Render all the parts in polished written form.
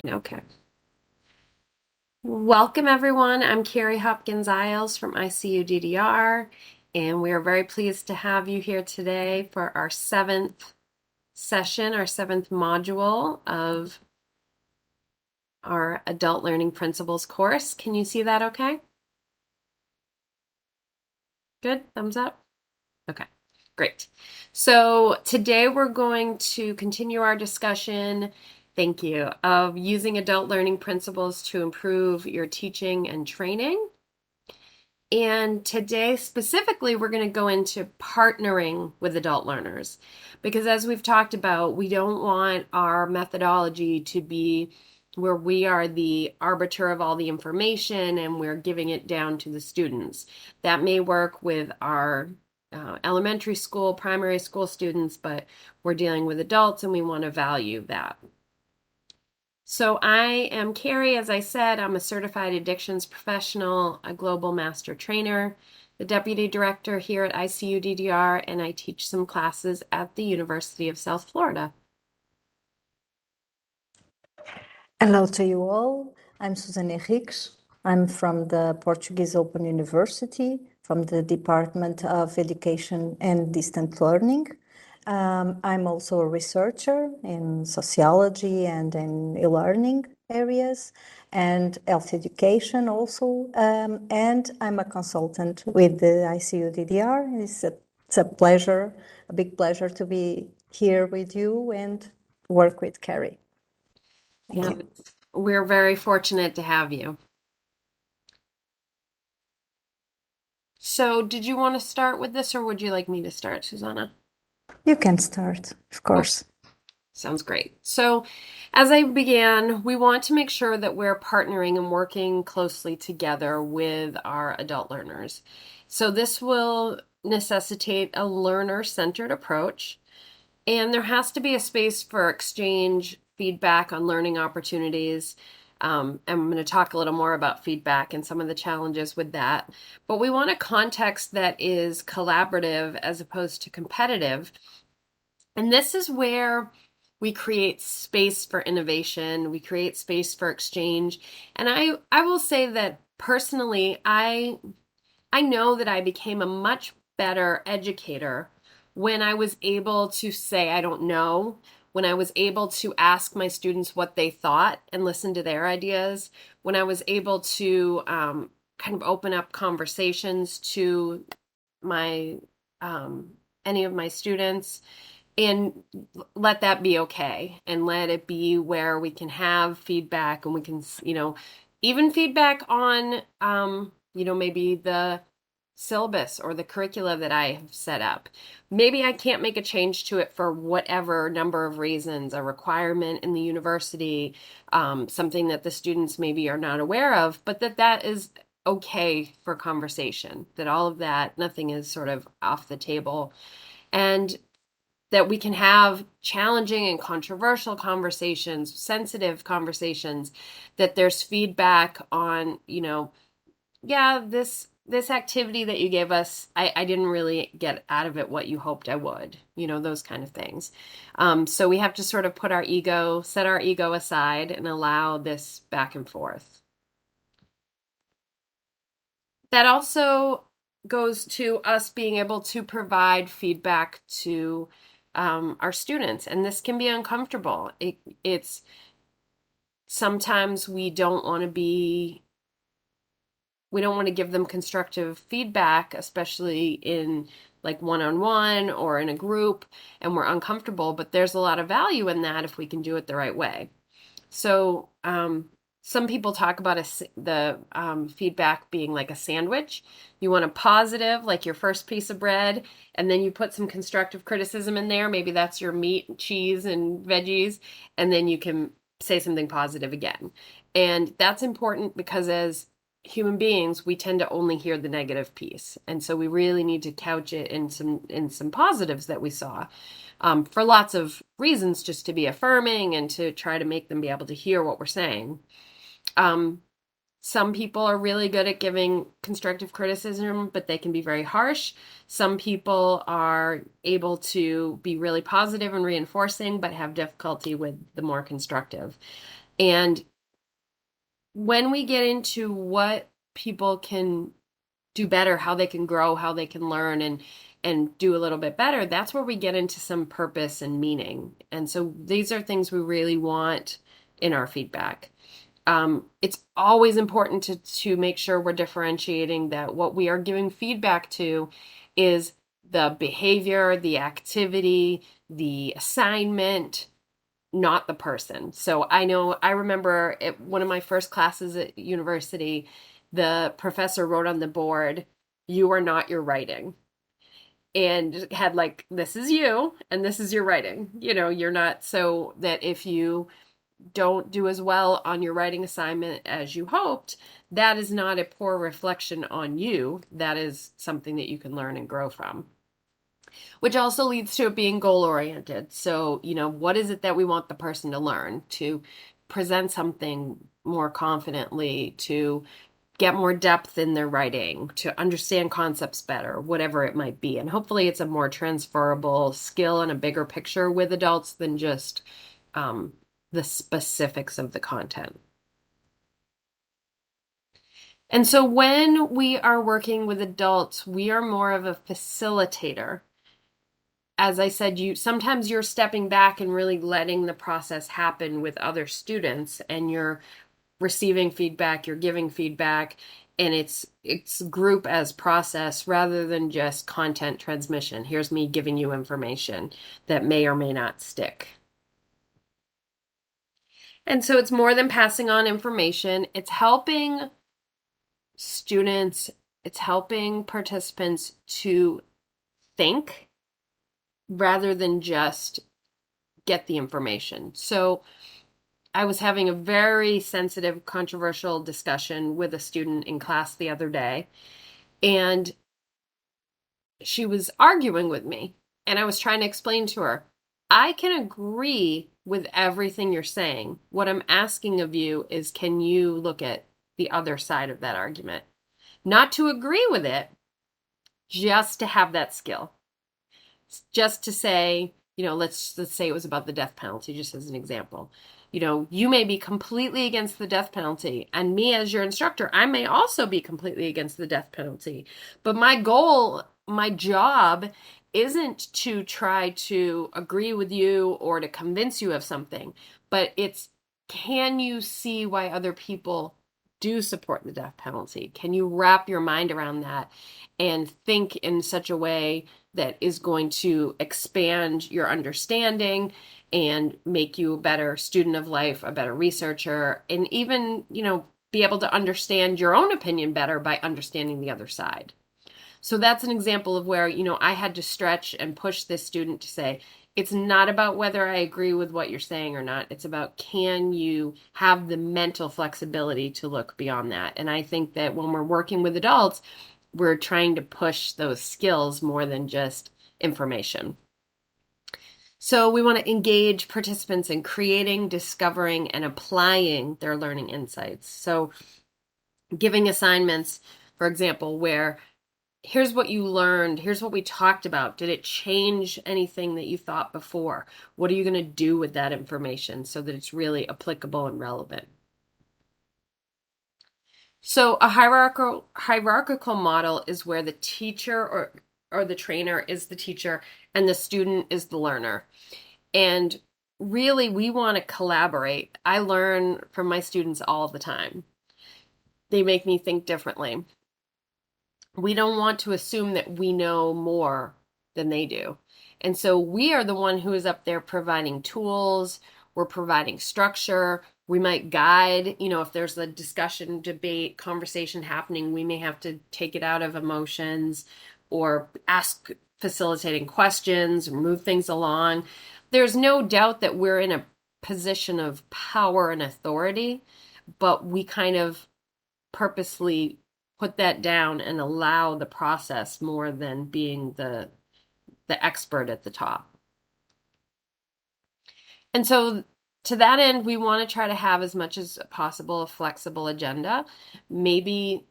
Okay. Welcome, everyone. I'm Cary Hopkins Eyles from ICUDDR, and we are very pleased to have you here today for our seventh session, our seventh module of our Adult Learning Principles course. Can you see that okay? Good? Thumbs up? Okay, great. So today we're going to continue our discussion, thank you, of using adult learning principles to improve your teaching and training. And today, specifically, we're going to go into partnering with adult learners. Because as we've talked about, we don't want our methodology to be where we are the arbiter of all the information and we're giving it down to the students. That may work with our elementary school, primary school students, but we're dealing with adults and we want to value that. So I am Cary, as I said, I'm a certified addictions professional, a global master trainer, the deputy director here at ICUDDR, and I teach some classes at the University of South Florida. Hello to you all. I'm Susana Henriques. I'm from the Portuguese Open University, from the Department of Education and Distant Learning. I'm also a researcher in sociology and in e-learning areas and health education also. And I'm a consultant with the ICUDDR. It's a pleasure, a big pleasure to be here with you and work with Cary. Thank you. We're very fortunate to have you. So did you want to start with this or would you like me to start, Susana? You can start, of course. Sounds great. So, as I began, we want to make sure that we're partnering and working closely together with our adult learners. So, this will necessitate a learner-centered approach, and there has to be a space for exchange, feedback on learning opportunities. And I'm going to talk a little more about feedback and some of the challenges with that. But we want a context that is collaborative as opposed to competitive. And this is where we create space for innovation, we create space for exchange. And I will say that personally, I know that I became a much better educator when I was able to say I don't know, when I was able to ask my students what they thought and listen to their ideas, when I was able to kind of open up conversations to my any of my students and let that be okay and let it be where we can have feedback and we can, even feedback on, maybe the syllabus or the curricula that I have set up. Maybe I can't make a change to it for whatever number of reasons, a requirement in the university, something that the students maybe are not aware of, but that is okay for conversation, that all of that, nothing is sort of off the table. And that we can have challenging and controversial conversations, sensitive conversations, that there's feedback on, yeah, this activity that you gave us, I didn't really get out of it what you hoped I would, those kind of things. So we have to sort of set our ego aside and allow this back and forth. That also goes to us being able to provide feedback to our students, and this can be uncomfortable. It's sometimes we don't want to give them constructive feedback, especially in like one-on-one or in a group, and we're uncomfortable, but there's a lot of value in that if we can do it the right way. So some people talk about the feedback being like a sandwich. You want a positive, like your first piece of bread, and then you put some constructive criticism in there. Maybe that's your meat, cheese, and veggies, and then you can say something positive again. And that's important because as human beings, we tend to only hear the negative piece. And so we really need to couch it in some positives that we saw. For lots of reasons, just to be affirming and to try to make them be able to hear what we're saying. Some people are really good at giving constructive criticism, but they can be very harsh. Some people are able to be really positive and reinforcing, but have difficulty with the more constructive. And when we get into what people can do better, how they can grow, how they can learn and do a little bit better, that's where we get into some purpose and meaning. And so these are things we really want in our feedback. It's always important to make sure we're differentiating that what we are giving feedback to is the behavior, the activity, the assignment, not the person. So I remember at one of my first classes at university, the professor wrote on the board, "You are not your writing." And had like, "This is you and this is your writing." You're not, so that if you don't do as well on your writing assignment as you hoped, that is not a poor reflection on you. That is something that you can learn and grow from, which also leads to it being goal oriented. So, what is it that we want the person to learn, to present something more confidently, to get more depth in their writing, to understand concepts better, whatever it might be. And hopefully it's a more transferable skill and a bigger picture with adults than just um, the specifics of the content. And so when we are working with adults, we are more of a facilitator. As I said, sometimes you're stepping back and really letting the process happen with other students, and you're receiving feedback, you're giving feedback, and it's group as process rather than just content transmission. Here's me giving you information that may or may not stick. And so it's more than passing on information. It's helping students, it's helping participants to think rather than just get the information. So I was having a very sensitive, controversial discussion with a student in class the other day, and she was arguing with me. And I was trying to explain to her, I can agree with everything you're saying. What I'm asking of you is, can you look at the other side of that argument? Not to agree with it, just to have that skill. Just to say, let's say it was about the death penalty, just as an example. You may be completely against the death penalty, and me as your instructor, I may also be completely against the death penalty. But my goal, my job, isn't to try to agree with you or to convince you of something, but it's, can you see why other people do support the death penalty? Can you wrap your mind around that and think in such a way that is going to expand your understanding and make you a better student of life, a better researcher, and even, be able to understand your own opinion better by understanding the other side. So that's an example of where, I had to stretch and push this student to say, it's not about whether I agree with what you're saying or not. It's about, can you have the mental flexibility to look beyond that? And I think that when we're working with adults, we're trying to push those skills more than just information. So we want to engage participants in creating, discovering, and applying their learning insights. So giving assignments, for example, where here's what you learned, here's what we talked about. Did it change anything that you thought before? What are you going to do with that information so that it's really applicable and relevant? So a hierarchical model is where the teacher or the trainer is the teacher and the student is the learner. And really, we want to collaborate. I learn from my students all the time. They make me think differently. We don't want to assume that we know more than they do. And so we are the one who is up there providing tools, we're providing structure. We might guide, if there's a discussion, debate, conversation happening, we may have to take it out of emotions or ask facilitating questions or move things along. There's no doubt that we're in a position of power and authority, but we kind of purposely put that down and allow the process more than being the expert at the top. And so to that end, we want to try to have as much as possible a flexible agenda. Maybe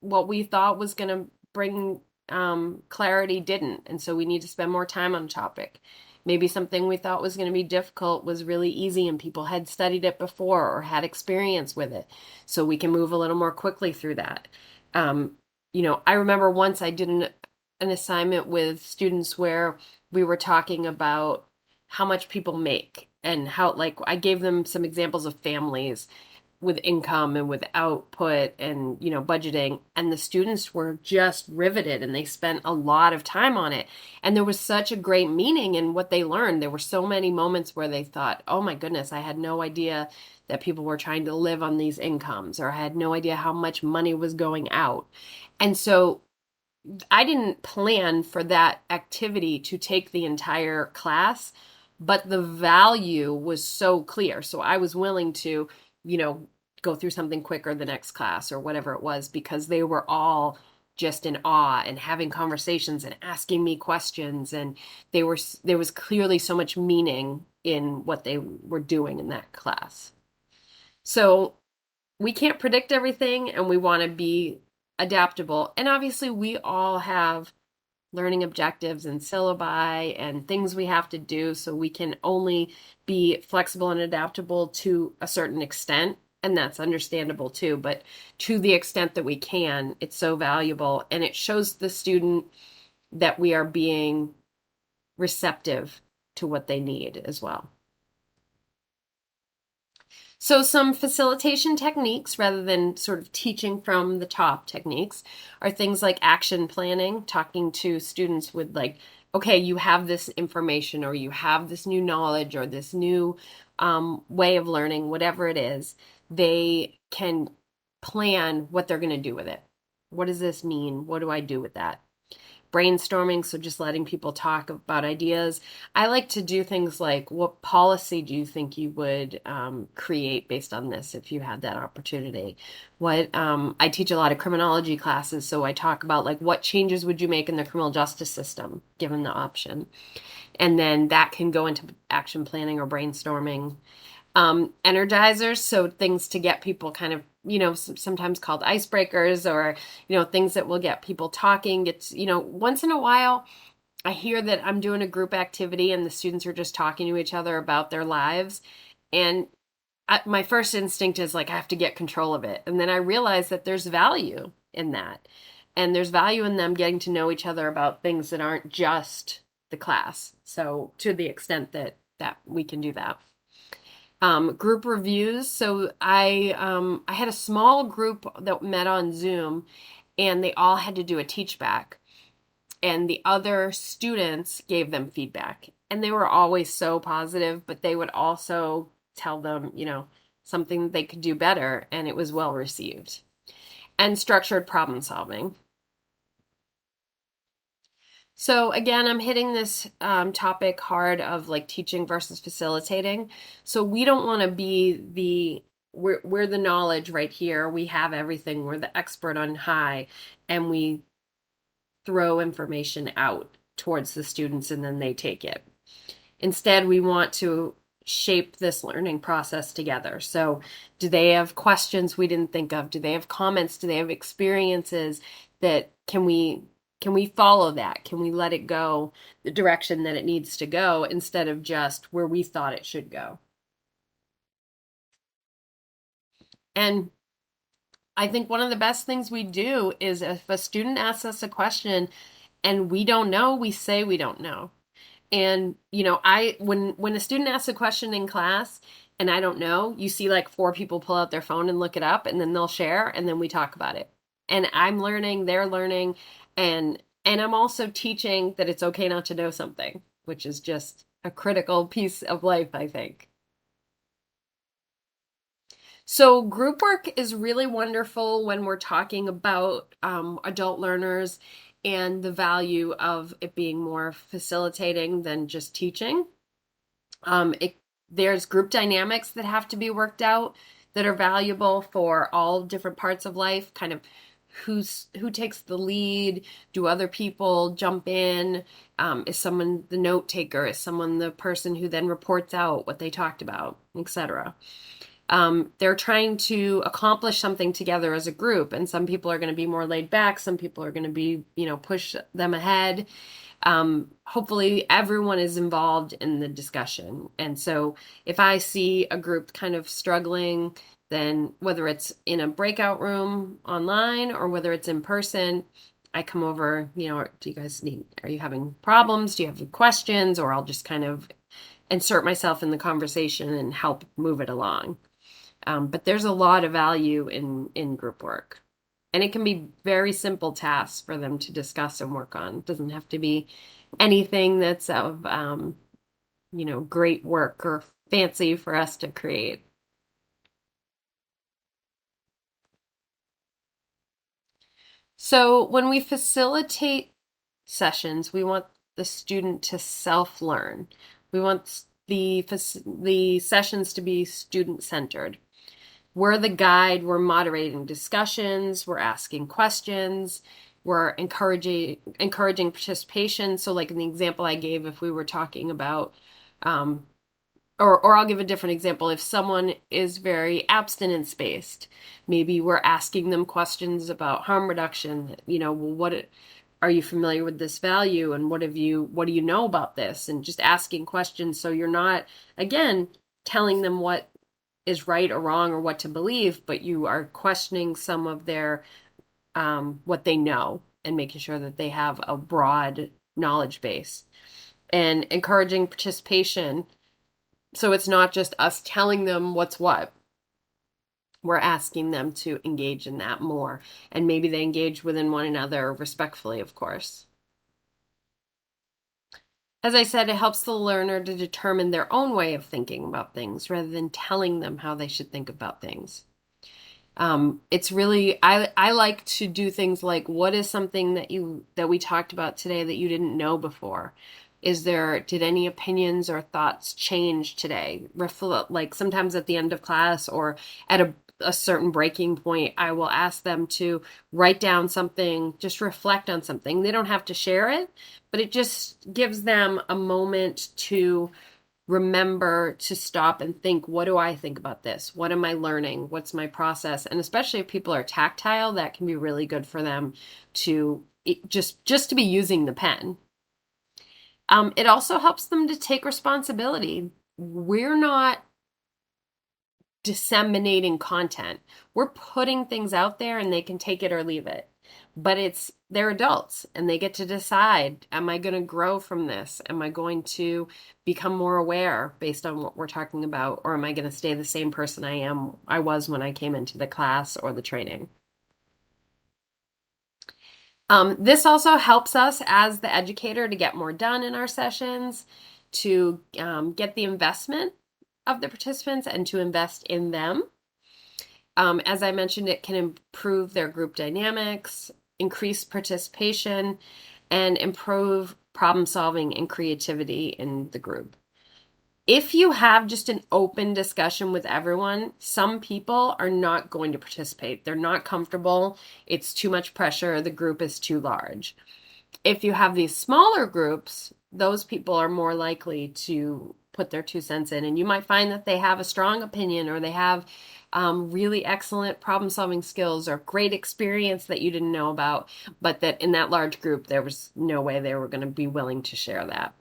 what we thought was going to bring clarity didn't, and so we need to spend more time on a topic. Maybe something we thought was going to be difficult was really easy and people had studied it before or had experience with it. So we can move a little more quickly through that. Um, I remember once I did an assignment with students where we were talking about how much people make and how, like, I gave them some examples of families with income and with output and budgeting, and the students were just riveted and they spent a lot of time on it, and there was such a great meaning in what they learned. There were so many moments where they thought, oh my goodness, I had no idea that people were trying to live on these incomes, or I had no idea how much money was going out. And so I didn't plan for that activity to take the entire class, but the value was so clear. So I was willing to, you know, go through something quicker the next class or whatever it was, because they were all just in awe and having conversations and asking me questions, and there was clearly so much meaning in what they were doing in that class. So we can't predict everything and we want to be adaptable. And obviously, we all have learning objectives and syllabi and things we have to do. So we can only be flexible and adaptable to a certain extent. And that's understandable too. But to the extent that we can, it's so valuable. And it shows the student that we are being receptive to what they need as well. So, some facilitation techniques, rather than sort of teaching from the top techniques, are things like action planning, talking to students with, like, okay, you have this information, or you have this new knowledge, or this new way of learning, whatever it is. They can plan what they're going to do with it. What does this mean? What do I do with that? Brainstorming, so just letting people talk about ideas. I like to do things like, what policy do you think you would create based on this if you had that opportunity? What I teach a lot of criminology classes, so I talk about, like, what changes would you make in the criminal justice system given the option, and then that can go into action planning or brainstorming. Energizers, so things to get people kind of, sometimes called icebreakers, or, things that will get people talking. It's, once in a while, I hear that I'm doing a group activity and the students are just talking to each other about their lives. And my first instinct is like, I have to get control of it. And then I realize that there's value in that. And there's value in them getting to know each other about things that aren't just the class. So to the extent that we can do that. Group reviews. So I had a small group that met on Zoom, and they all had to do a teach back, and the other students gave them feedback, and they were always so positive, but they would also tell them, something that they could do better, and it was well received. And structured problem solving. So again, I'm hitting this topic hard of, like, teaching versus facilitating. So we don't want to be we're the knowledge right here. We have everything. We're the expert on high, and we throw information out towards the students and then they take it. Instead, we want to shape this learning process together. So, do they have questions we didn't think of? Do they have comments? Do they have experiences that can we follow that? Can we let it go the direction that it needs to go instead of just where we thought it should go? And I think one of the best things we do is, if a student asks us a question and we don't know, we say we don't know. And I when a student asks a question in class and I don't know, you see like four people pull out their phone and look it up, and then they'll share, and then we talk about it. And I'm learning, they're learning, and I'm also teaching that it's okay not to know something, which is just a critical piece of life, I think. So, group work is really wonderful when we're talking about adult learners and the value of it being more facilitating than just teaching. There's group dynamics that have to be worked out that are valuable for all different parts of life. Kind of who takes the lead? Do other people jump in? Is someone the note taker? Is someone the person who then reports out what they talked about, etc.? They're trying to accomplish something together as a group, and some people are going to be more laid back. Some people are going to be, push them ahead. hopefully everyone is involved in the discussion. And so if I see a group kind of struggling, then whether it's in a breakout room online or whether it's in person, I come over, do you guys are you having problems? Do you have questions? Or I'll just kind of insert myself in the conversation and help move it along. But there's a lot of value in group work. And it can be very simple tasks for them to discuss and work on. It doesn't have to be anything that's of great work or fancy for us to create. So when we facilitate sessions, we want the student to self-learn. We want the sessions to be student-centered. We're the guide, we're moderating discussions, we're asking questions, we're encouraging participation. So like in the example I gave, if we were talking about or I'll give a different example. If someone is very abstinence based, maybe we're asking them questions about harm reduction. Are you familiar with this value, and what do you know about this? And just asking questions so you're not, again, telling them what is right or wrong or what to believe, but you are questioning some of their what they know and making sure that they have a broad knowledge base and encouraging participation. So it's not just us telling them what's what. We're asking them to engage in that more. And maybe they engage within one another respectfully, of course. As I said, it helps the learner to determine their own way of thinking about things rather than telling them how they should think about things. It's really I like to do things like, what is something that we talked about today that you didn't know before? Did any opinions or thoughts change today? Like sometimes at the end of class or at a certain breaking point, I will ask them to write down something, just reflect on something. They don't have to share it, but it just gives them a moment to remember to stop and think, what do I think about this? What am I learning? What's my process? And especially if people are tactile, that can be really good for them to just to be using the pen. It also helps them to take responsibility. We're not disseminating content. We're putting things out there and they can take it or leave it. But they're adults and they get to decide, am I going to grow from this? Am I going to become more aware based on what we're talking about? Or am I going to stay the same person I was when I came into the class or the training? This also helps us as the educator to get more done in our sessions, to get the investment of the participants and to invest in them. As I mentioned, it can improve their group dynamics, increase participation, and improve problem solving and creativity in the group. If you have just an open discussion with everyone, some people are not going to participate. They're not comfortable. It's too much pressure. The group is too large. If you have these smaller groups, those people are more likely to put their 2 cents in. And you might find that they have a strong opinion or they have really excellent problem solving skills or great experience that you didn't know about, but that in that large group, there was no way they were going to be willing to share that.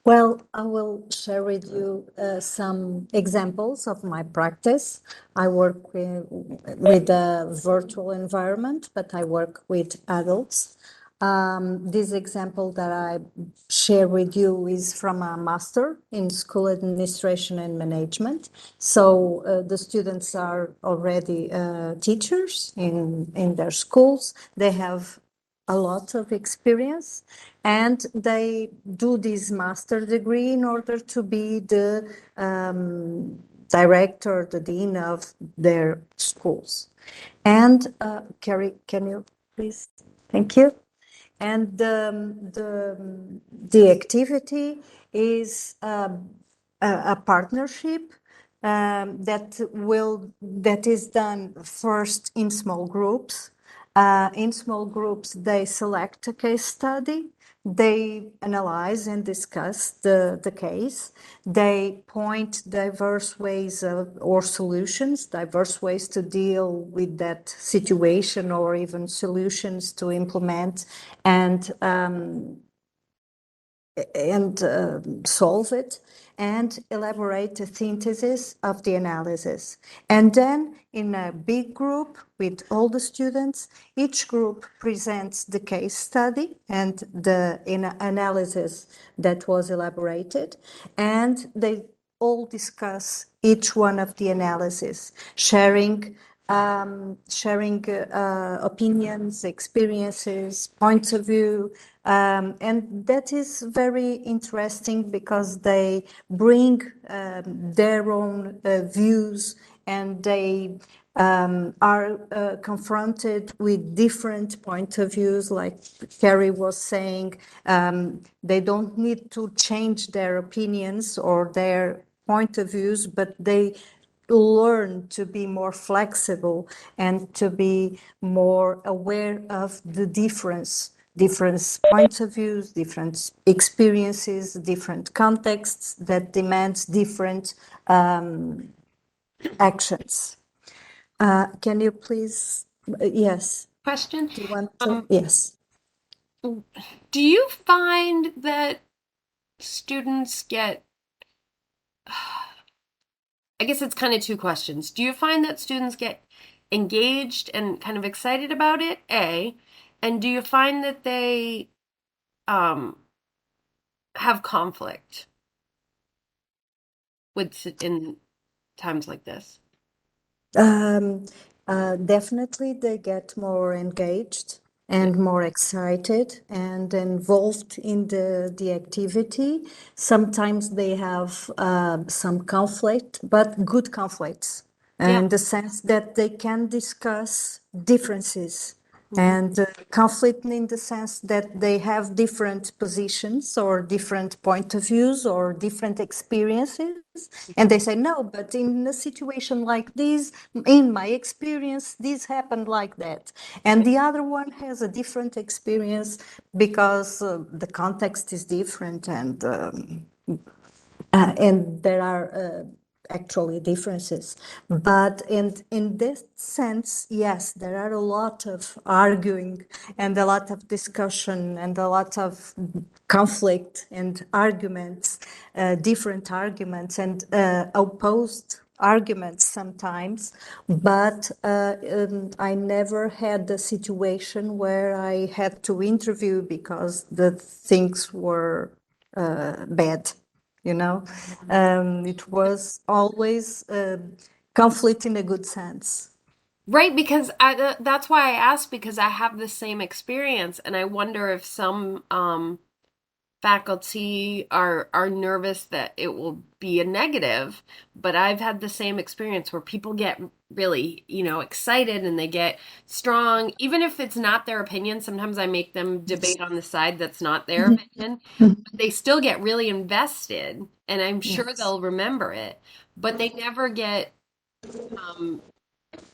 Well, I will share with you some examples of my practice. I work with a virtual environment, but I work with adults. This example that I share with you is from a master in school administration and management. So the students are already teachers in their schools. They have a lot of experience and they do this master degree in order to be the director, the dean of their schools. And Cary, can you please? Thank you. And the activity is a partnership that is done first in small groups. In small groups, they select a case study. they analyze and discuss the case. They point diverse ways or solutions, diverse ways to deal with that situation or even solutions to implement and solve it and elaborate a synthesis of the analysis. And then in a big group with all the students, each group presents the case study and the analysis that was elaborated, and they all discuss each one of the analysis, sharing opinions, experiences, points of view. And that is very interesting because they bring their own views, and they are confronted with different point of views. Like Cary was saying, they don't need to change their opinions or their point of views, but they learn to be more flexible and to be more aware of the different points of views, different experiences, different contexts that demands different actions. Can you please, yes, Question. do you want to? Um, Yes. do you find that students get, I guess it's kind of two questions. Do you find that students get engaged and kind of excited about it? A, and do you find that they um have conflict with in times like this? Um, Definitely, they get more engaged Yeah. and more excited and involved in the activity. Sometimes they have some conflict, but good conflicts, Yeah. in the sense that they can discuss differences Hmm. and conflict in the sense that they have different positions or different point of views or different experiences, and they say no, but in a situation like this, in my experience, this happened like that, and the other one has a different experience because the context is different, and there are actually differences. But in this sense, yes, there are a lot of arguing and a lot of discussion and a lot of conflict and arguments, different arguments and opposed arguments sometimes, but I never had the situation where I had to interview because the things were bad, you know. It was always conflict in a good sense. Right, because that's why I asked because I have the same experience and I wonder if some faculty are nervous that it will be a negative, but I've had the same experience where people get really, excited and they get strong, even if it's not their opinion. Sometimes I make them debate on the side that's not their opinion, but they still get really invested, and I'm sure Yes. they'll remember it, but they never get um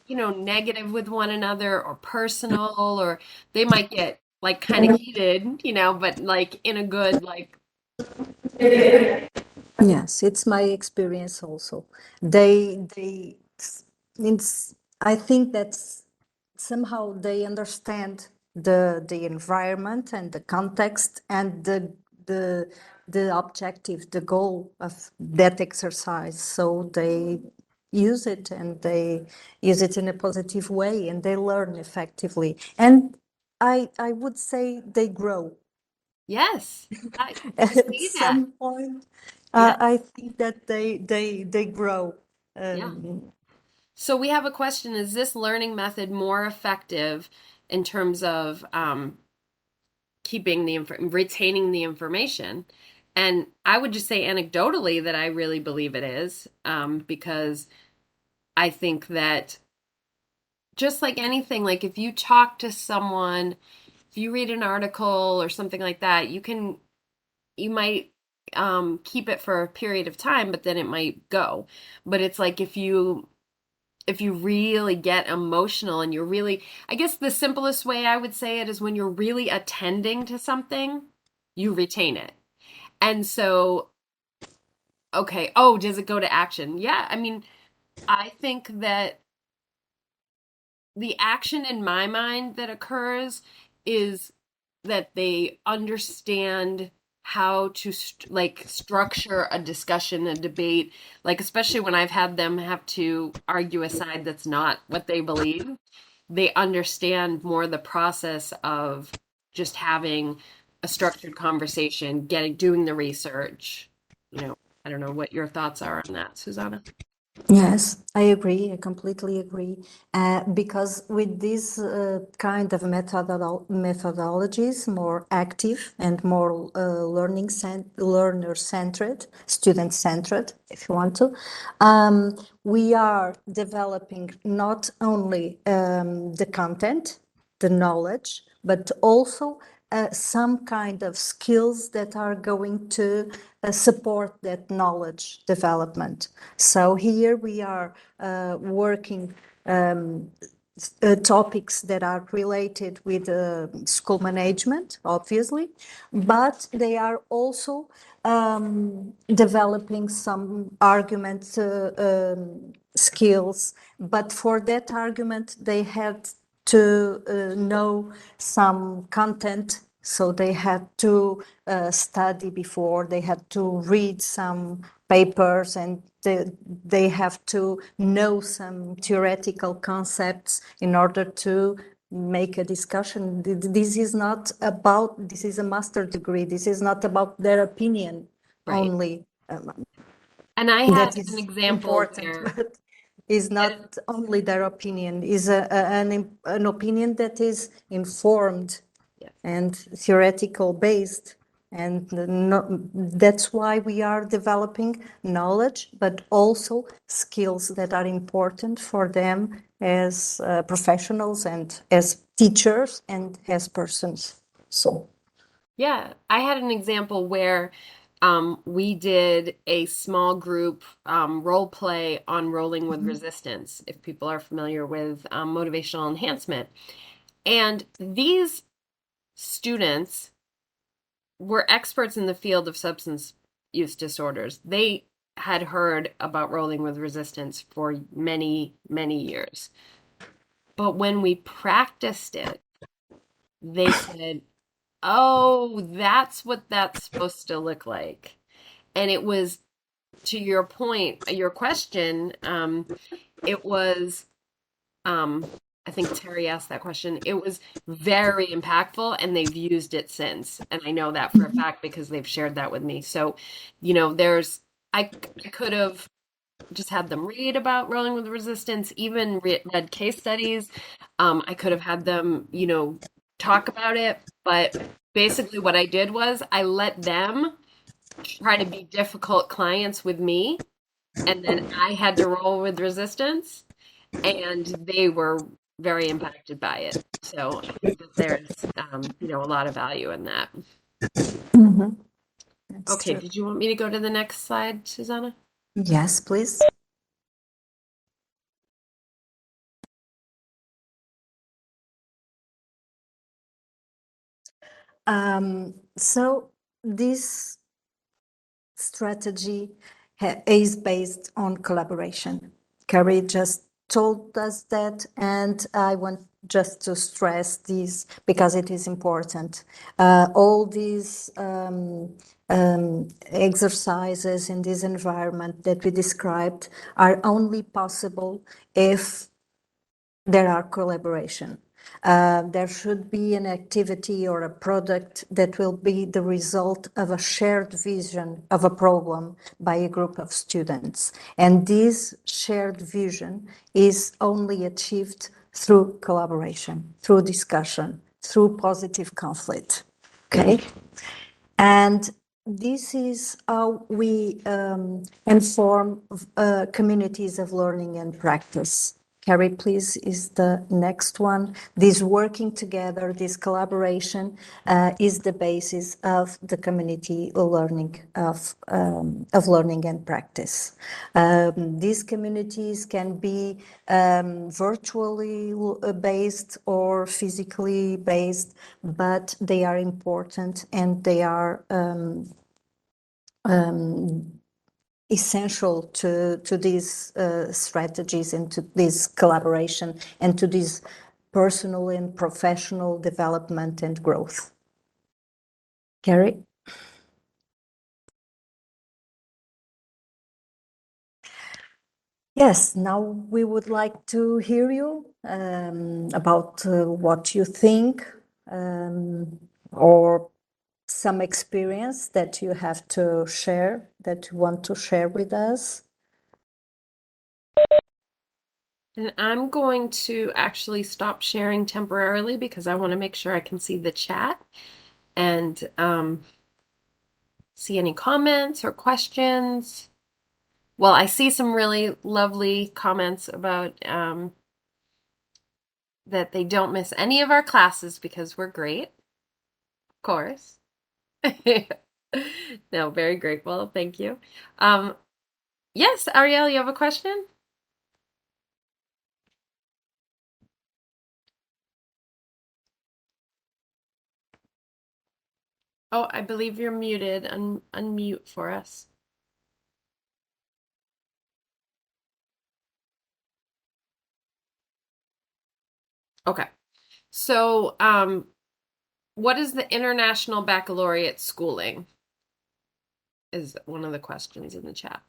negative with one another or personal, or they might get like kind of heated, but like in a good, like, Yes, it's my experience also. They means I think that somehow they understand the environment and the context and the the objective, the goal of that exercise. So they use it, and they use it in a positive way, and they learn effectively. And I would say they grow. yes, I At see that. some point, Yeah, I think that they grow. yeah. Um, So we have a question: is this learning method more effective in terms of keeping retaining the information? And I would just say anecdotally that I really believe it is, because I think that just like anything, like if you talk to someone, if you read an article or something like that, you might keep it for a period of time, but then it might go. But it's like if you really get emotional and you're really, I guess the simplest way I would say it is when you're really attending to something, you retain it. And so, okay, oh, does it go to action? Yeah, I mean, I think that the action in my mind that occurs is that they understand how to like structure a discussion, a debate, like especially when I've had them have to argue a side that's not what they believe. They understand more the process of just having a structured conversation, doing the research. You know, I don't know what your thoughts are on that, Susanna. Yes, I agree. I completely agree. Because with these kind of methodologies, more active and more learner-centered, student-centered, if you want to, we are developing not only the content, the knowledge, but also some kind of skills that are going to support that knowledge development. So here we are working topics that are related with school management, obviously, but they are also developing some argument skills. But for that argument, they had to know some content. So they had to study before, they had to read some papers, and they have to know some theoretical concepts in order to make a discussion. This is not about, this is a master degree. This is not about their opinion Right. only. And I had That an is example important, where, but is and not only their opinion, is an opinion that is informed yeah, and theoretical based. And that's why we are developing knowledge, but also skills that are important for them as professionals and as teachers and as persons. So, yeah, I had an example where we did a small group role play on rolling with resistance, if people are familiar with motivational enhancement. And these students were experts in the field of substance use disorders. They had heard about rolling with resistance for many, many years. But when we practiced it, they said, oh, that's what that's supposed to look like. And it was, to your point, your question, it was, um, I think Terry asked that question. It was very impactful, and they've used it since. And I know that for a fact because they've shared that with me. So, I could have just had them read about rolling with resistance, even read case studies. I could have had them, talk about it. But basically, what I did was I let them try to be difficult clients with me, and then I had to roll with resistance, and they were very impacted by it. So I think that there's, a lot of value in that. mhm, that's Okay, true. did you want me to go to the next slide, Susanna? Yes, please. So this strategy is based on collaboration. Cary just told us that, and I want just to stress this because it is important. All these exercises in this environment that we described are only possible if there are collaboration. There should be an activity or a product that will be the result of a shared vision of a problem by a group of students. And this shared vision is only achieved through collaboration, through discussion, through positive conflict. Okay? And this is how we inform communities of learning and practice. Cary, please, is the next one. This working together, this collaboration is the basis of the community learning of learning and practice. These communities can be virtually based or physically based, but they are important and they are essential to these strategies and to this collaboration and to this personal and professional development and growth. Cary? Yes, now we would like to hear you about what you think or some experience that you have to share, that you want to share with us. And I'm going to actually stop sharing temporarily because I want to make sure I can see the chat and see any comments or questions. Well, I see some really lovely comments about that they don't miss any of our classes because we're great, of course. No, very grateful. Thank you. Yes, Ariel, you have a question? Oh, I believe you're muted. Unmute for us. Okay. So, what is the International Baccalaureate schooling? Is one of the questions in the chat.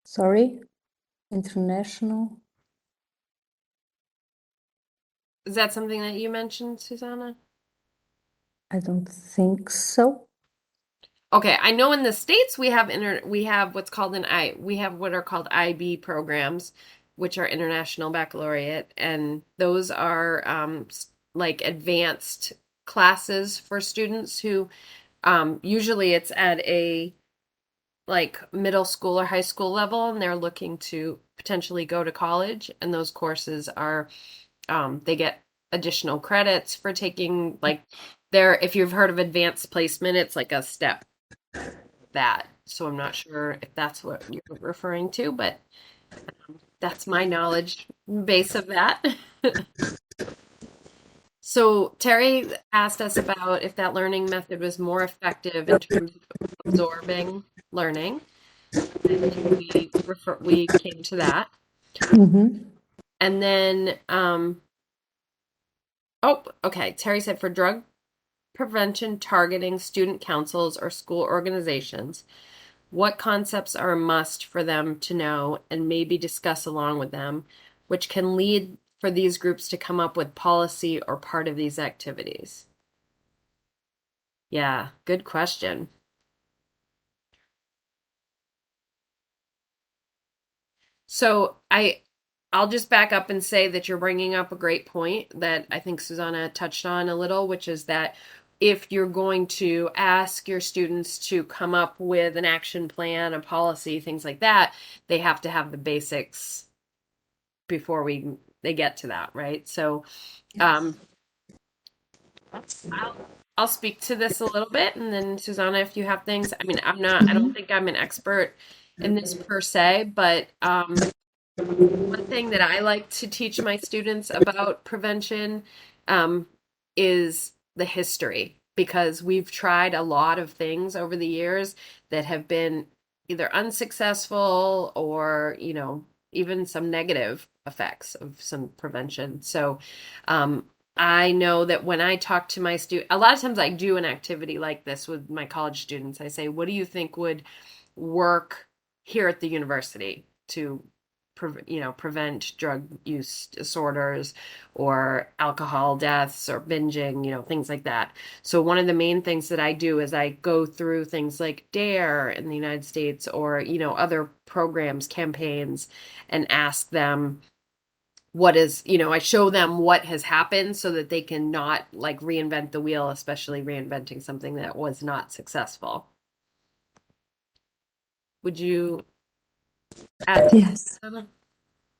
Sorry, international. Is that something that you mentioned, Susana? I don't think so. Okay, I know in the States we have what's called we have what are called IB programs, which are International Baccalaureate, and those are like advanced classes for students who usually it's at a like middle school or high school level, and they're looking to potentially go to college, and those courses are they get additional credits for taking like there if you've heard of advanced placement, it's like a step that. So I'm not sure if that's what you're referring to, but that's my knowledge base of that. So Terry asked us about if that learning method was more effective in terms of absorbing learning, and we came to that. Mm-hmm. And then oh, okay. Terry said for drug prevention targeting student councils or school organizations, what concepts are a must for them to know and maybe discuss along with them, which can lead for these groups to come up with policy or part of these activities? Yeah, good question. So I'll just back up and say that you're bringing up a great point that I think Susanna touched on a little, which is that if you're going to ask your students to come up with an action plan, a policy, things like that, they have to have the basics before they get to that, right? So um I'll I'll speak to this a little bit, and then Susanna, if you have things, I mean, I don't think I'm an expert in this per se, but one thing that I like to teach my students about prevention um, is the history, because we've tried a lot of things over the years that have been either unsuccessful or, even some negative effects of some prevention. So, um, I know that when I talk to my student, a lot of times I do an activity like this with my college students. I say, what do you think would work here at the university to prevent drug use disorders or alcohol deaths or binging, things like that. So one of the main things that I do is I go through things like DARE in the United States or, other programs, campaigns, and ask them, what is, I show them what has happened so that they can not like reinvent the wheel, especially reinventing something that was not successful. Would you add to Yes. that?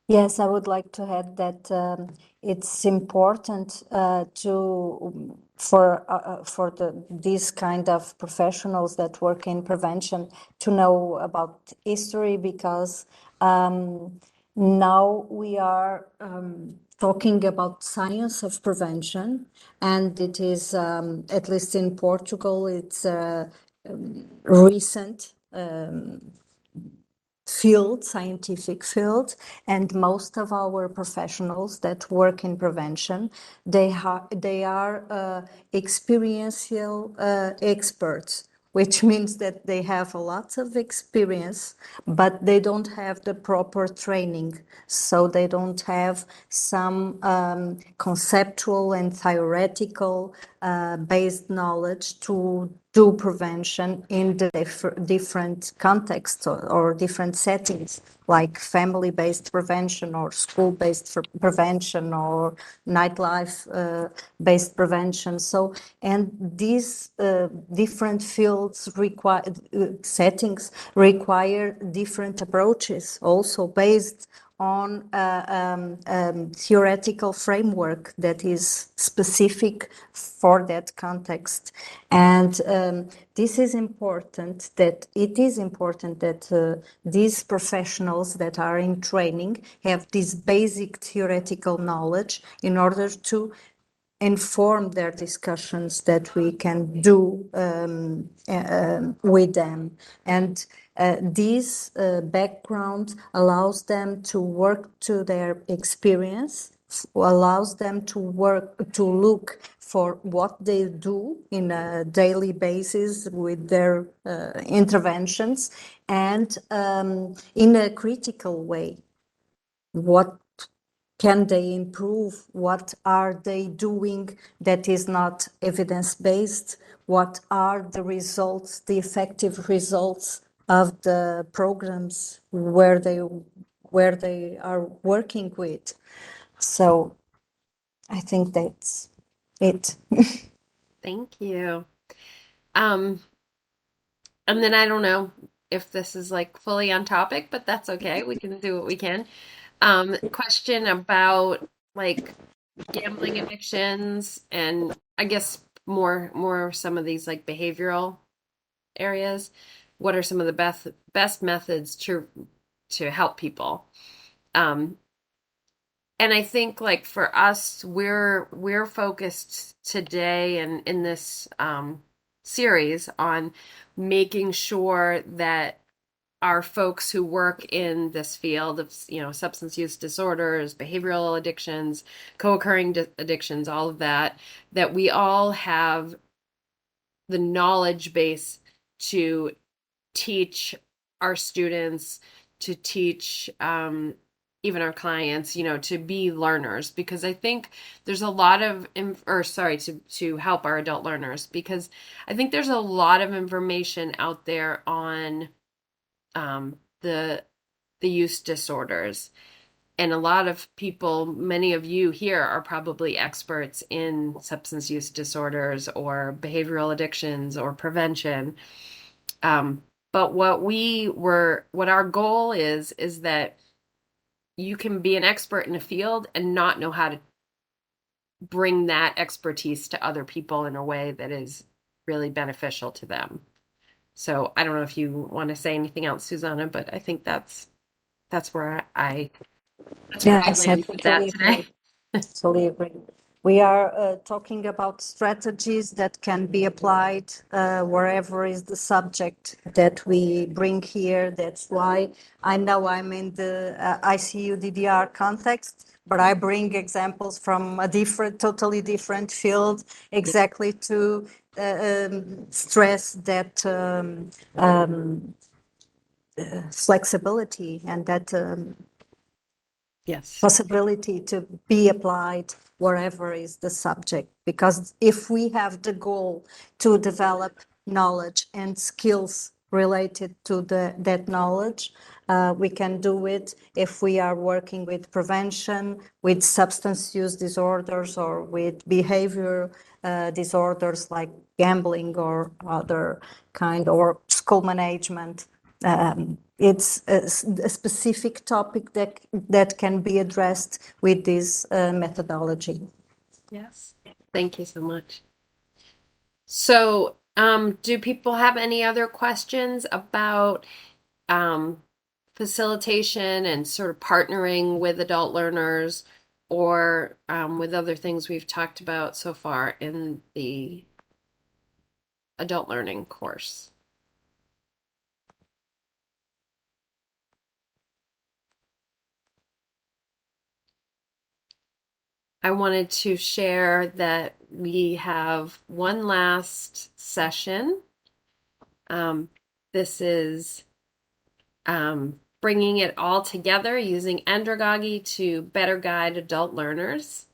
Yes, I would like to add that it's important to for these kind of professionals that work in prevention to know about history, because now we are talking about science of prevention, and it is at least in Portugal, it's recent. Scientific field, and most of our professionals that work in prevention, they are experiential experts, which means that they have a lot of experience, but they don't have the proper training. So they don't have some conceptual and theoretical based knowledge to do prevention in the different contexts or different settings, like family-based prevention or school-based prevention or nightlife-based prevention. So, and these different fields require settings require different approaches, also based on a theoretical framework that is specific for that context. And this is important, that it is important that these professionals that are in training have this basic theoretical knowledge in order to inform their discussions that we can do with them. And this background allows them to work to their experience, allows them to work, to look for what they do in a daily basis with their interventions, and in a critical way. What can they improve? What are they doing that is not evidence-based? What are the results, the effective results of the programs where they are working with? So I think that's it. Thank you. Um, and then I don't know if this is like fully on topic, but that's okay. We can do what we can. Question about like gambling addictions and I guess more some of these like behavioral areas. What are some of the best methods to help people? Um, and I think like for us, we're focused today and in this series on making sure that our folks who work in this field of substance use disorders, behavioral addictions, co-occurring addictions, all of that, that we all have the knowledge base to teach our students, to teach even our clients, to be learners, because I think there's a lot of, or sorry, to help our adult learners, because I think there's a lot of information out there on um, the the use disorders. And a lot of people, many of you here are probably experts in substance use disorders or behavioral addictions or prevention. Um, but what our goal is that you can be an expert in a field and not know how to bring that expertise to other people in a way that is really beneficial to them. So I don't know if you want to say anything else, Susanna, but I think that's where I Yes, I land with that totally today. agree. Totally agree. We are talking about strategies that can be applied wherever is the subject that we bring here. That's why I know I'm in the ICUDDR context, but I bring examples from a totally different field, exactly to stress that flexibility and that Yes. possibility to be applied wherever is the subject. Because if we have the goal to develop knowledge and skills related to that knowledge. We can do it if we are working with prevention, with substance use disorders, or with behavior disorders like gambling or other kind, or school management. It's a specific topic that can be addressed with this methodology. Yes. Thank you so much. So, do people have any other questions about um, facilitation and sort of partnering with adult learners or with other things we've talked about so far in the adult learning course? I wanted to share that we have one last session. This is bringing it all together using andragogy to better guide adult learners.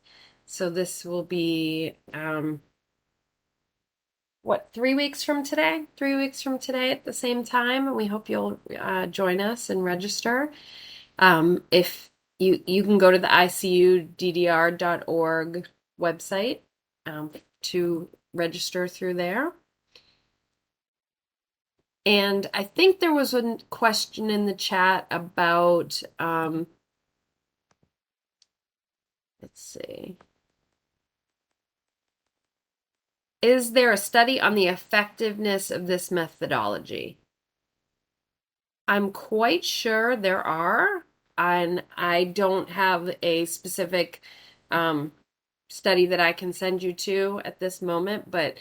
So this will be, what, 3 weeks from today? 3 weeks from today at the same time. And we hope you'll join us and register. If you can go to the ICUDDR.org website to register through there. And I think there was a question in the chat about, let's see. Is there a study on the effectiveness of this methodology? I'm quite sure there are, and I don't have a specific study that I can send you to at this moment, but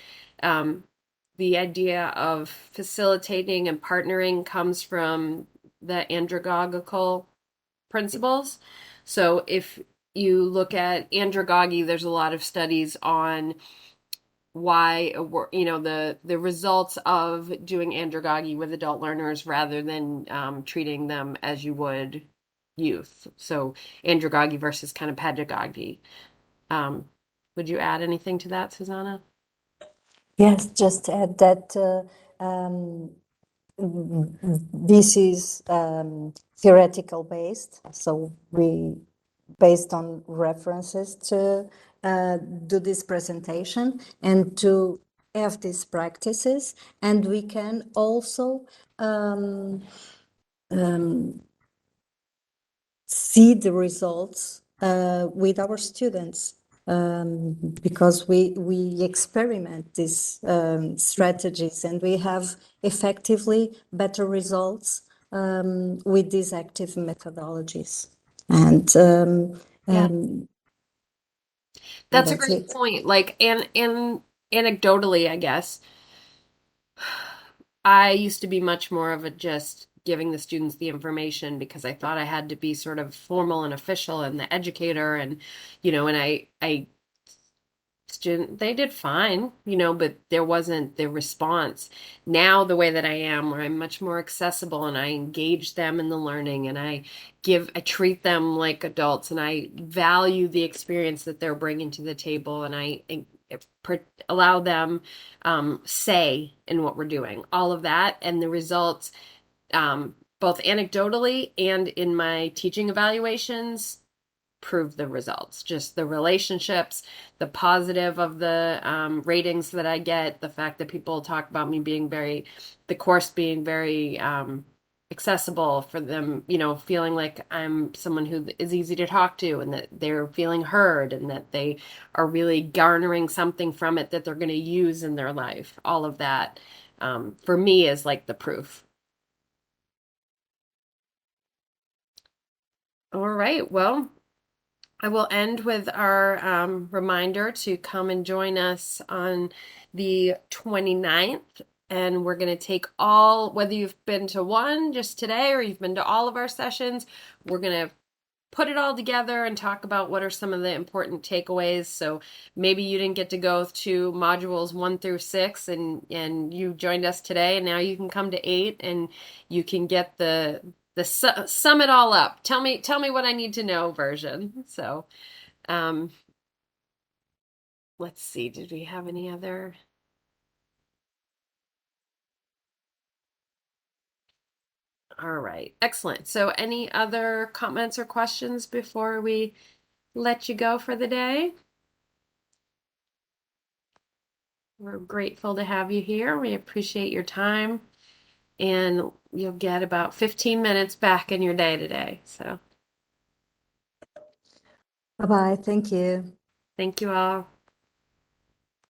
the idea of facilitating and partnering comes from the andragogical principles. So if you look at andragogy, there's a lot of studies on why the results of doing andragogy with adult learners rather than treating them as you would youth. So andragogy versus kind of pedagogy. Um, would you add anything to that, Susana? Yes, just add that this is theoretical based, so we based on references to do this presentation and to have these practices, and we can also see the results with our students, because we experiment these strategies and we have effectively better results with these active methodologies. And Yeah. That's a that's great it. point. Like, and anecdotally, I guess, I used to be much more of a just giving the students the information because I thought I had to be sort of formal and official and the educator and and I student they did fine, but there wasn't the response. Now the way that I am, where I'm much more accessible and I engage them in the learning and I treat them like adults and I value the experience that they're bringing to the table and allow them say in what we're doing, all of that, and the results, both anecdotally and in my teaching evaluations, prove the results. Just the relationships, the positive of the ratings that I get, the fact that people talk about me being the course being very accessible for them, feeling like I'm someone who is easy to talk to and that they're feeling heard and that they are really garnering something from it that they're going to use in their life. All of that, for me, is like the proof. All right. Well, I will end with our reminder to come and join us on the 29th. And we're going to take whether you've been to one just today or you've been to all of our sessions, we're going to put it all together and talk about what are some of the important takeaways. So maybe you didn't get to go to modules 1 through 6 and you joined us today and now you can come to 8 and you can get the sum it all up. Tell me what I need to know version. So, um, let's see. Did we have any other? All right, excellent. So, any other comments or questions before we let you go for the day? We're grateful to have you here. We appreciate your time, and you'll get about 15 minutes back in your day today. So, Bye bye. Thank you. thank you all.